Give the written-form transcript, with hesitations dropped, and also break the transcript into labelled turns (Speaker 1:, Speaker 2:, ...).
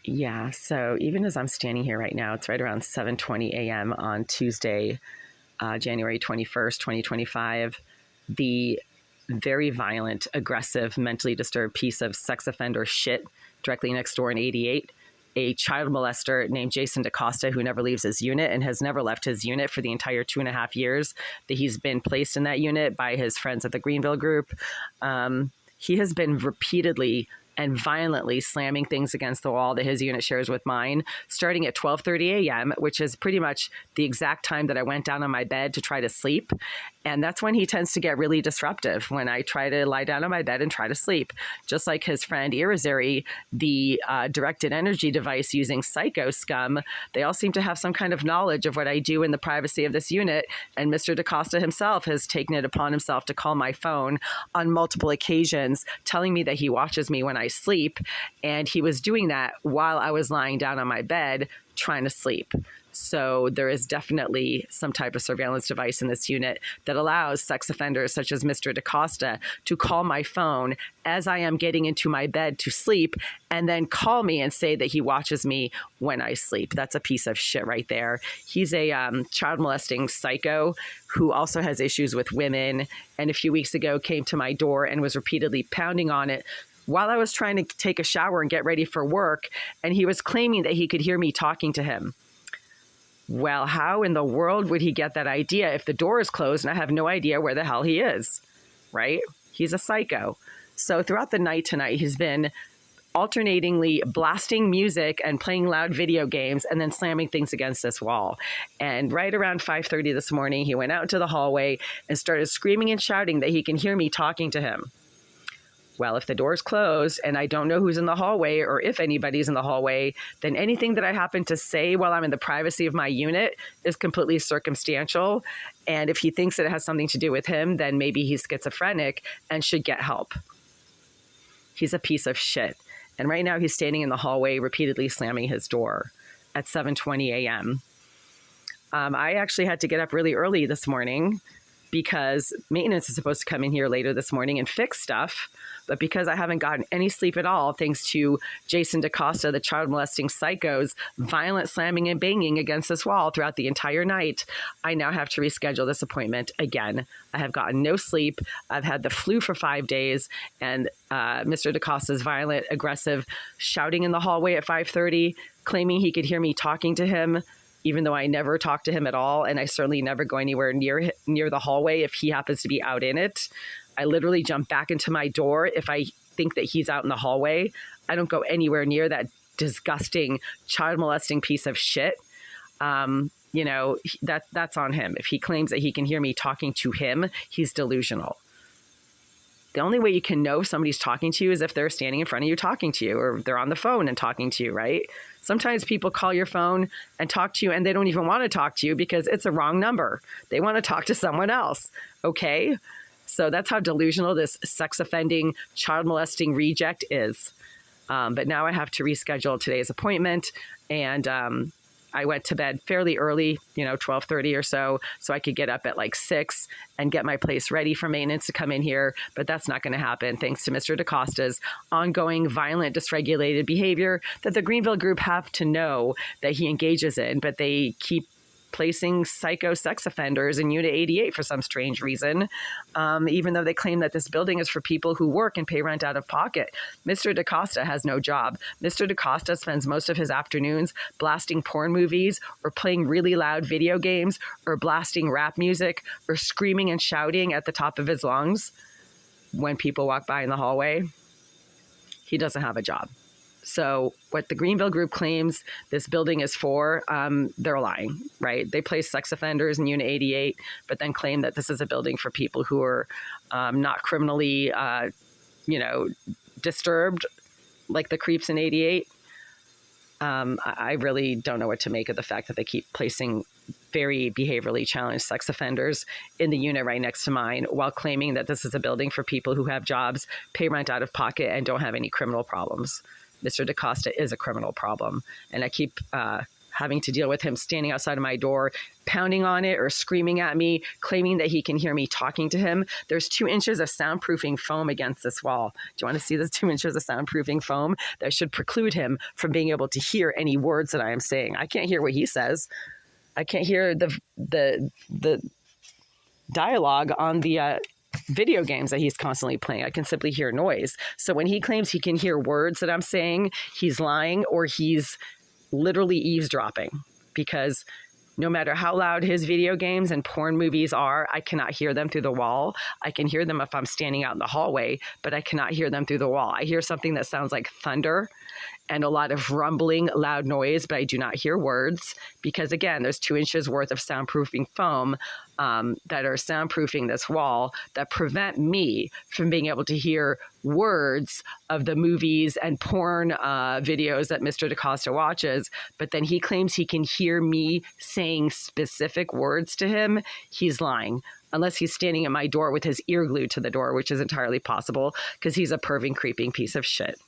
Speaker 1: Yeah, so even as I'm standing here right now, it's right around 7:20 a.m. on Tuesday, January 21st, 2025. The very violent, aggressive, mentally disturbed piece of sex offender shit directly next door in 88, a child molester named Jason DaCosta, who never leaves his unit and has never left his unit for the entire 2.5 years that he's been placed in that unit by his friends at the Greenville Group. He has been repeatedly and violently slamming things against the wall that his unit shares with mine, starting at 12:30 a.m., which is pretty much the exact time that I went down on my bed to try to sleep. And that's when he tends to get really disruptive, when I try to lie down on my bed and try to sleep. Just like his friend Irizarry, the directed energy device using psycho scum, they all seem to have some kind of knowledge of what I do in the privacy of this unit. And Mr. DaCosta himself has taken it upon himself to call my phone on multiple occasions, telling me that he watches me when I sleep. And he was doing that while I was lying down on my bed trying to sleep. So there is definitely some type of surveillance device in this unit that allows sex offenders such as Mr. DaCosta to call my phone as I am getting into my bed to sleep and then call me and say that he watches me when I sleep. That's a piece of shit right there. He's a child molesting psycho who also has issues with women, and a few weeks ago came to my door and was repeatedly pounding on it while I was trying to take a shower and get ready for work, and he was claiming that he could hear me talking to him. Well, how in the world would he get that idea if the door is closed and I have no idea where the hell he is, right? He's a psycho. So throughout the night tonight, he's been alternatingly blasting music and playing loud video games and then slamming things against this wall. And right around 5:30 this morning, he went out into the hallway and started screaming and shouting that he can hear me talking to him. Well, if the door's closed and I don't know who's in the hallway or if anybody's in the hallway, then anything that I happen to say while I'm in the privacy of my unit is completely circumstantial. And if he thinks that it has something to do with him, then maybe he's schizophrenic and should get help. He's a piece of shit. And right now he's standing in the hallway repeatedly slamming his door at 7:20 a.m. I actually had to get up really early this morning because maintenance is supposed to come in here later this morning and fix stuff. But because I haven't gotten any sleep at all, thanks to Jason DaCosta, the child molesting psycho's violent slamming and banging against this wall throughout the entire night, I now have to reschedule this appointment again. I have gotten no sleep. I've had the flu for 5 days, and Mr. DaCosta's violent, aggressive shouting in the hallway at 5:30, claiming he could hear me talking to him, even though I never talk to him at all, and I certainly never go anywhere near the hallway if he happens to be out in it. I literally jump back into my door if I think that he's out in the hallway. I don't go anywhere near that disgusting child molesting piece of shit. That's on him. If he claims that he can hear me talking to him, he's delusional. The only way you can know somebody's talking to you is if they're standing in front of you talking to you, or they're on the phone and talking to you, right? Sometimes people call your phone and talk to you and they don't even want to talk to you because it's a wrong number. They want to talk to someone else. Okay? So that's how delusional this sex offending, child molesting reject is. But now I have to reschedule today's appointment, and I went to bed fairly early, 12:30 or so I could get up at like 6 and get my place ready for maintenance to come in here. But that's not going to happen thanks to Mr. DaCosta's ongoing violent, dysregulated behavior that the Greenville Group have to know that he engages in, but they keep placing psycho sex offenders in Unit 88 for some strange reason, even though they claim that this building is for people who work and pay rent out of pocket. Mr. DaCosta has no job. Mr. DaCosta spends most of his afternoons blasting porn movies or playing really loud video games or blasting rap music or screaming and shouting at the top of his lungs when people walk by in the hallway. He doesn't have a job. So what the Greenville Group claims this building is for, they're lying, right? They place sex offenders in Unit 88, but then claim that this is a building for people who are not criminally, disturbed, like the creeps in 88. I really don't know what to make of the fact that they keep placing very behaviorally challenged sex offenders in the unit right next to mine while claiming that this is a building for people who have jobs, pay rent out of pocket, and don't have any criminal problems. Mr. DaCosta is a criminal problem, and I keep having to deal with him standing outside of my door, pounding on it or screaming at me, claiming that he can hear me talking to him. There's 2 inches of soundproofing foam against this wall. Do you want to see this 2 inches of soundproofing foam? That should preclude him from being able to hear any words that I am saying. I can't hear what he says. I can't hear the dialogue on the video games that he's constantly playing. I can simply hear noise. So when he claims he can hear words that I'm saying, he's lying, or he's literally eavesdropping, because no matter how loud his video games and porn movies are, I cannot hear them through the wall. I can hear them if I'm standing out in the hallway, but I cannot hear them through the wall. I hear something that sounds like thunder and a lot of rumbling, loud noise, but I do not hear words because, again, there's 2 inches worth of soundproofing foam that are soundproofing this wall that prevent me from being able to hear words of the movies and porn videos that Mr. DaCosta watches. But then he claims he can hear me saying specific words to him. He's lying. Unless he's standing at my door with his ear glued to the door, which is entirely possible because he's a perving, creeping piece of shit.